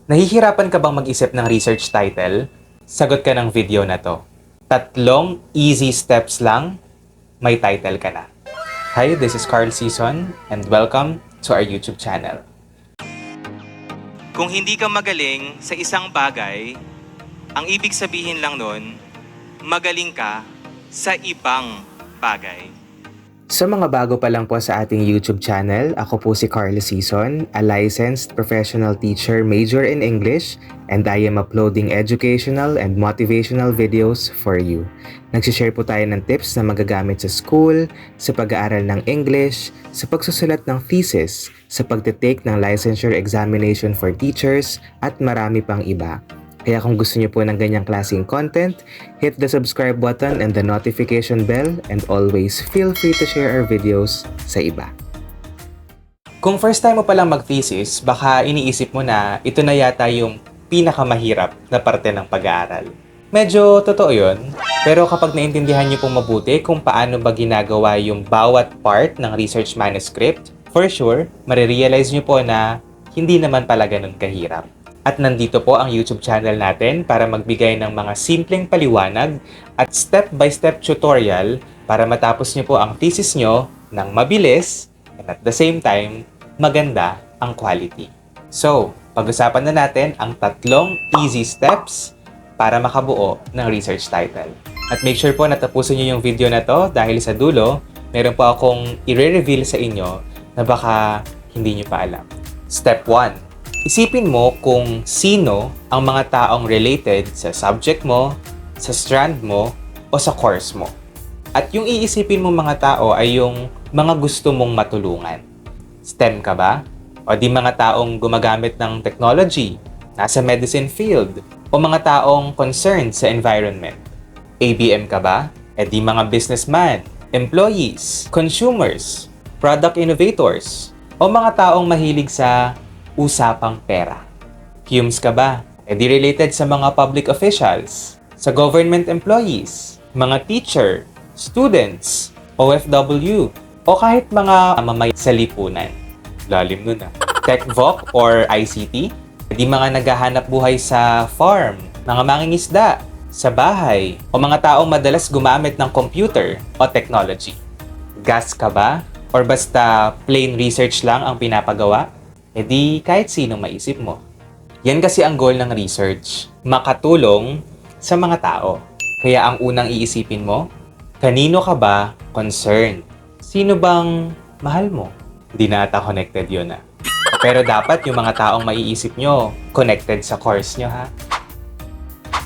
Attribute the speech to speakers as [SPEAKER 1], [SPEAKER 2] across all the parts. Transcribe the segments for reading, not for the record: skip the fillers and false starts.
[SPEAKER 1] Nahihirapan ka bang mag-isip ng research title? Sagot ka ng video na to. 3 easy steps lang, may title ka na. Hi, this is Carl Season and welcome to our YouTube channel. Kung hindi ka magaling sa isang bagay, ang ibig sabihin lang nun, magaling ka sa ibang bagay. Sa mga bago pa lang po sa ating YouTube channel, ako po si Carl Season, a licensed professional teacher major in English, and I am uploading educational and motivational videos for you. Nagsishare po tayo ng tips na magagamit sa school, sa pag-aaral ng English, sa pagsusulat ng thesis, sa pagtitake ng licensure examination for teachers, at marami pang iba. Kaya kung gusto niyo po ng ganyang klaseng content, hit the subscribe button and the notification bell, and always feel free to share our videos sa iba. Kung first time mo palang mag-thesis, baka iniisip mo na ito na yata yung pinakamahirap na parte ng pag-aaral. Medyo totoo yun, pero kapag naintindihan niyo pong mabuti kung paano ba ginagawa yung bawat part ng research manuscript, for sure, marirealize niyo po na hindi naman pala ganun kahirap. At nandito po ang YouTube channel natin para magbigay ng mga simpleng paliwanag at step-by-step tutorial para matapos niyo po ang thesis niyo ng mabilis and at the same time, maganda ang quality. So, pag-usapan na natin ang 3 easy steps para makabuo ng research title. At make sure po na tapusin niyo yung video na to dahil sa dulo, meron po akong i-reveal sa inyo na baka hindi niyo pa alam. Step 1. Isipin mo kung sino ang mga taong related sa subject mo, sa strand mo, o sa course mo. At yung iisipin mo mga tao ay yung mga gusto mong matulungan. STEM ka ba? O di mga taong gumagamit ng technology, nasa medicine field, o mga taong concerned sa environment? ABM ka ba? E di mga businessman, employees, consumers, product innovators, o mga taong mahilig sa usapang pera. Fumes ka ba? E di related sa mga public officials, sa government employees, mga teacher, students, OFW, o kahit mga mamamayan sa lipunan. Lalim nun ah. TechVoc or ICT? E di mga naghahanap buhay sa farm, mga mangingisda, sa bahay, o mga taong madalas gumamit ng computer o technology. Gas ka ba? Or basta plain research lang ang pinapagawa? E di kahit sino maisip mo. Yan kasi ang goal ng research, makatulong sa mga tao. Kaya ang unang iisipin mo, kanino ka ba concerned? Sino bang mahal mo? Hindi na ata connected yun ah. Pero dapat yung mga taong maiisip nyo, connected sa course nyo ha.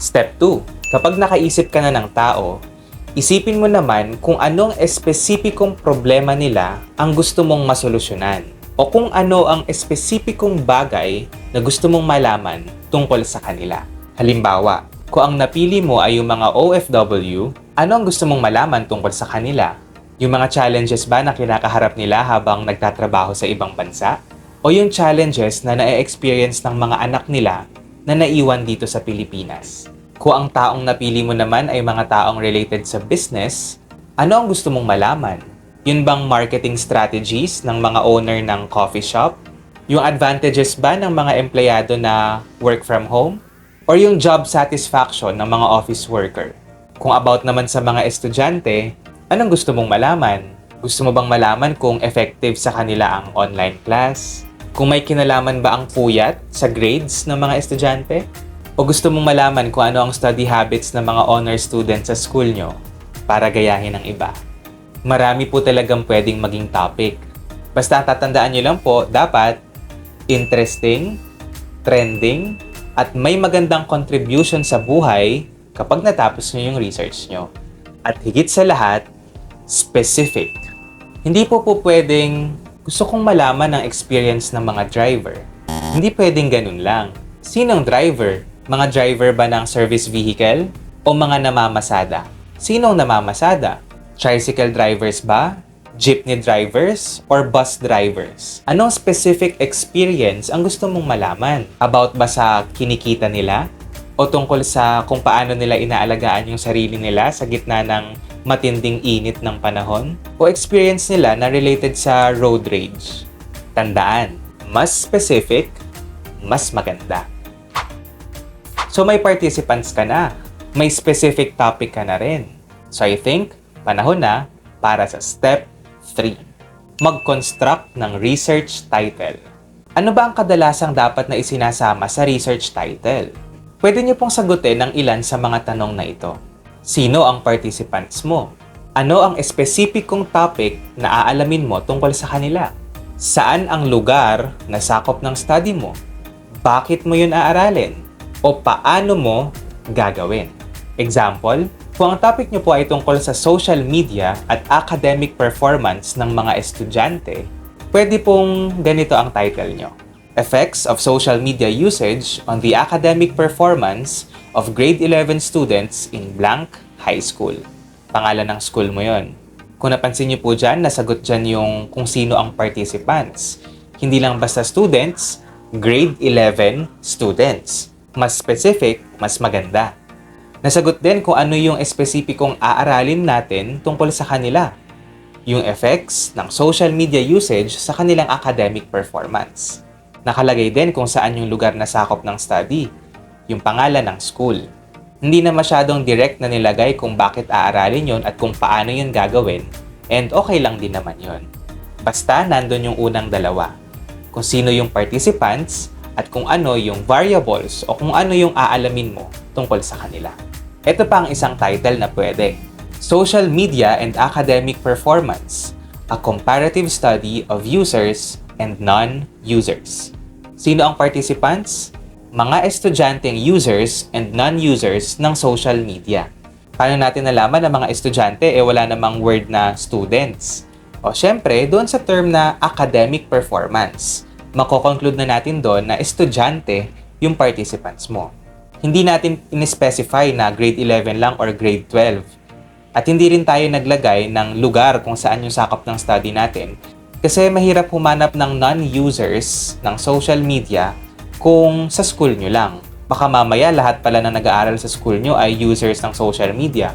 [SPEAKER 1] Step 2. Kapag nakaisip ka na ng tao, isipin mo naman kung anong espesipikong problema nila ang gusto mong masolusyonan. O kung ano ang espesipikong bagay na gusto mong malaman tungkol sa kanila. Halimbawa, kung ang napili mo ay yung mga OFW, ano ang gusto mong malaman tungkol sa kanila? Yung mga challenges ba na kinakaharap nila habang nagtatrabaho sa ibang bansa? O yung challenges na na-experience ng mga anak nila na naiwan dito sa Pilipinas? Kung ang taong napili mo naman ay mga taong related sa business, ano ang gusto mong malaman? Yun bang marketing strategies ng mga owner ng coffee shop? Yung advantages ba ng mga empleyado na work from home? Or yung job satisfaction ng mga office worker? Kung about naman sa mga estudyante, anong gusto mong malaman? Gusto mo bang malaman kung effective sa kanila ang online class? Kung may kinalaman ba ang puyat sa grades ng mga estudyante? O gusto mong malaman kung ano ang study habits ng mga honor students sa school nyo para gayahin ang iba? Marami po talagang pwedeng maging topic. Basta tatandaan nyo lang po, dapat interesting, trending, at may magandang contribution sa buhay kapag natapos nyo yung research nyo. At higit sa lahat, specific. Hindi po pwedeng gusto kong malaman ang experience ng mga driver. Hindi pwedeng ganun lang. Sinong driver? Mga driver ba ng service vehicle? O mga namamasada? Sinong namamasada? Tricycle drivers ba? Jeepney drivers? Or bus drivers? Anong specific experience ang gusto mong malaman? About ba sa kinikita nila? O tungkol sa kung paano nila inaalagaan yung sarili nila sa gitna ng matinding init ng panahon? O experience nila na related sa road rage? Tandaan, mas specific, mas maganda. So may participants ka na. May specific topic ka na rin. So I think, panahon na para sa step 3. Mag-construct ng research title. Ano ba ang kadalasang dapat na isinasama sa research title? Pwede niyo pong sagutin ng ilan sa mga tanong na ito. Sino ang participants mo? Ano ang espesipikong topic na aalamin mo tungkol sa kanila? Saan ang lugar na sakop ng study mo? Bakit mo yun aaralin? O paano mo gagawin? Example, kung ang topic nyo po ay tungkol sa social media at academic performance ng mga estudyante, pwede pong ganito ang title nyo. Effects of social media usage on the academic performance of grade 11 students in blank high school. Pangalan ng school mo yon. Kung napansin nyo po dyan, nasagot dyan yung kung sino ang participants. Hindi lang basta students, grade 11 students. Mas specific, mas maganda. Nasagot din kung ano yung espesipikong aaralin natin tungkol sa kanila. Yung effects ng social media usage sa kanilang academic performance. Nakalagay din kung saan yung lugar na sakop ng study, yung pangalan ng school. Hindi na masyadong direct na nilagay kung bakit aaralin yon at kung paano yun gagawin, and okay lang din naman yon. Basta nandun yung unang dalawa, kung sino yung participants at kung ano yung variables o kung ano yung aalamin mo tungkol sa kanila. Ito pa ang isang title na pwede. Social Media and Academic Performance, a comparative study of users and non-users. Sino ang participants? Mga estudyanteng users and non-users ng social media. Paano natin nalaman na mga estudyante wala namang word na students? O syempre, doon sa term na academic performance, mako-conclude na natin doon na estudyante yung participants mo. Hindi natin in-specify na grade 11 lang or grade 12. At hindi rin tayo naglagay ng lugar kung saan yung sakop ng study natin kasi mahirap humanap ng non-users ng social media kung sa school nyo lang. Baka mamaya lahat pala na nag-aaral sa school nyo ay users ng social media.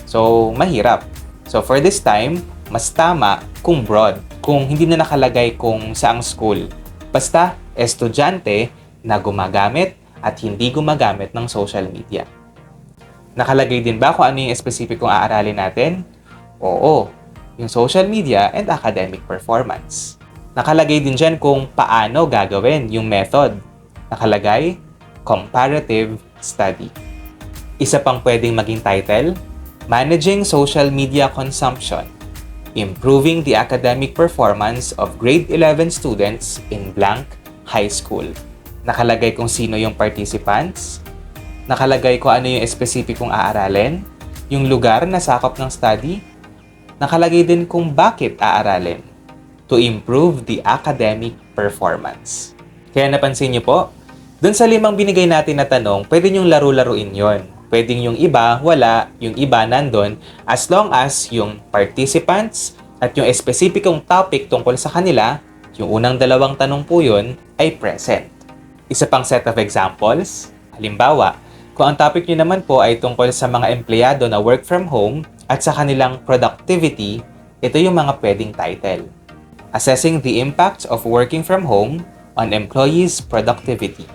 [SPEAKER 1] So, mahirap. So, for this time, mas tama kung broad, kung hindi na nakalagay kung saang school. Basta, estudyante na gumagamit at hindi gumagamit ng social media. Nakalagay din ba kung ano yung espesipikong aaralin natin? Oo, yung social media and academic performance. Nakalagay din dyan kung paano gagawin yung method. Nakalagay, comparative study. Isa pang pwedeng maging title, Managing Social Media Consumption, Improving the Academic Performance of Grade 11 Students in blank high school. Nakalagay kung sino yung participants, nakalagay kung ano yung espesipikong aaralin, yung lugar na sakop ng study, nakalagay din kung bakit aaralin, to improve the academic performance. Kaya napansin niyo po, dun sa 5 binigay natin na tanong, pwede nyong laro-laruin yon. Pwedeng yung iba, wala, yung iba nandun, as long as yung participants at yung espesipikong topic tungkol sa kanila, yung unang 2 tanong po yun, ay present. Isa pang set of examples, halimbawa, kung ang topic nyo naman po ay tungkol sa mga empleyado na work from home at sa kanilang productivity, ito yung mga pwedeng title. Assessing the impact of working from home on employees' productivity.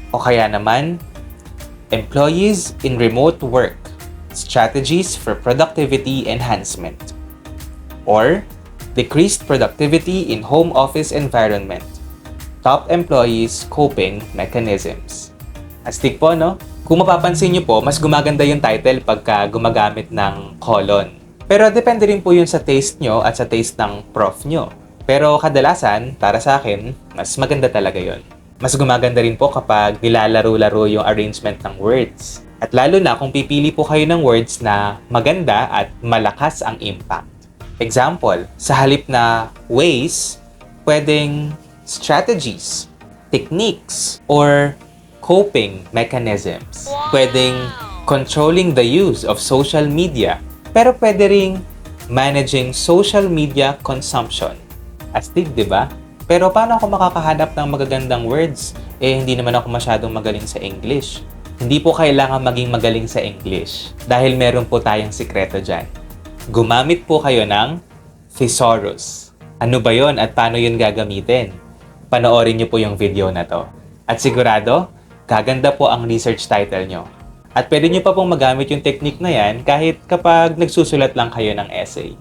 [SPEAKER 1] O kaya naman, Employees in Remote Work, Strategies for Productivity Enhancement. Or, Decreased Productivity in Home Office Environment, Top Employees Coping Mechanisms. Astig po, no? Kung mapapansin nyo po, mas gumaganda yung title pagka gumagamit ng colon. Pero depende rin po yun sa taste nyo at sa taste ng prof nyo. Pero kadalasan, para sa akin, mas maganda talaga yon. Mas gumaganda rin po kapag nilalaro-laro yung arrangement ng words. At lalo na kung pipili po kayo ng words na maganda at malakas ang impact. Example, sa halip na ways, pwedeng strategies, techniques, or coping mechanisms. Pwedeng controlling the use of social media, pero pwede ring managing social media consumption. Astig, di ba? Pero paano ako makakahanap ng magagandang words? Hindi naman ako masyadong magaling sa English. Hindi po kailangan maging magaling sa English dahil meron po tayong sikreto dyan. Gumamit po kayo ng thesaurus. Ano ba yon at paano yun gagamitin? Panoorin niyo po yung video na to. At sigurado, gaganda po ang research title nyo. At pwede nyo pa pong magamit yung technique na yan kahit kapag nagsusulat lang kayo ng essay.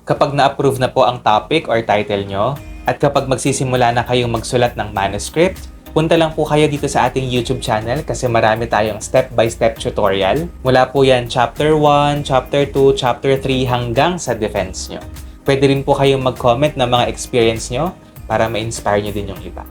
[SPEAKER 1] Kapag na-approve na po ang topic or title nyo, at kapag magsisimula na kayong magsulat ng manuscript, punta lang po kayo dito sa ating YouTube channel kasi marami tayong step-by-step tutorial. Mula po yan Chapter 1, Chapter 2, Chapter 3 hanggang sa defense nyo. Pwede rin po kayong mag-comment ng mga experience nyo para ma-inspire nyo din yung iba.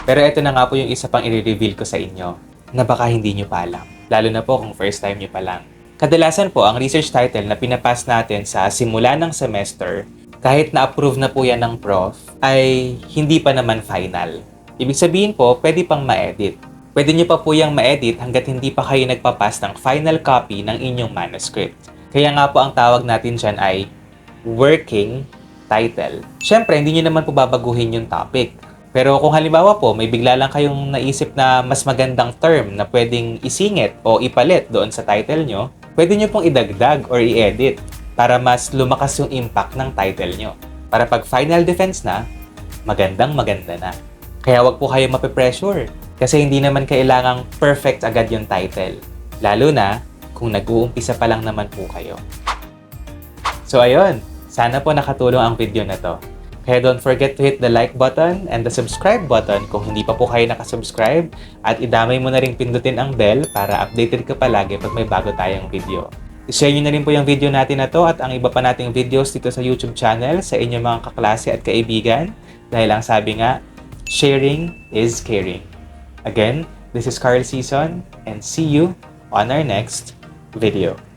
[SPEAKER 1] Pero ito na nga po yung isa pang i-reveal ko sa inyo na baka hindi nyo pa alam. Lalo na po kung first time nyo pa lang. Kadalasan po, ang research title na pinapass natin sa simula ng semester, kahit na-approve na po yan ng prof, ay hindi pa naman final. Ibig sabihin po, pwede pang ma-edit. Pwede nyo pa po yung ma-edit hanggat hindi pa kayo nagpapass ng final copy ng inyong manuscript. Kaya nga po ang tawag natin dyan ay working title. Siyempre, hindi nyo naman po babaguhin yung topic. Pero kung halimbawa po, may bigla lang kayong naisip na mas magandang term na pwedeng isingit o ipalit doon sa title nyo, pwede nyo pong idagdag or i-edit para mas lumakas yung impact ng title nyo. Para pag final defense na, magandang maganda na. Kaya wag po kayo mape-pressure kasi hindi naman kailangang perfect agad yung title. Lalo na kung nag-uumpisa pa lang naman po kayo. So ayun, sana po nakatulong ang video na to. Kaya don't forget to hit the like button and the subscribe button kung hindi pa po kayo nakasubscribe at idamay mo na rin pindutin ang bell para updated ka palagi pag may bago tayong video. I-share nyo na rin po yung video natin na to at ang iba pa nating videos dito sa YouTube channel sa inyong mga kaklase at kaibigan dahil ang sabi nga, sharing is caring. Again, this is Carl Season and see you on our next video.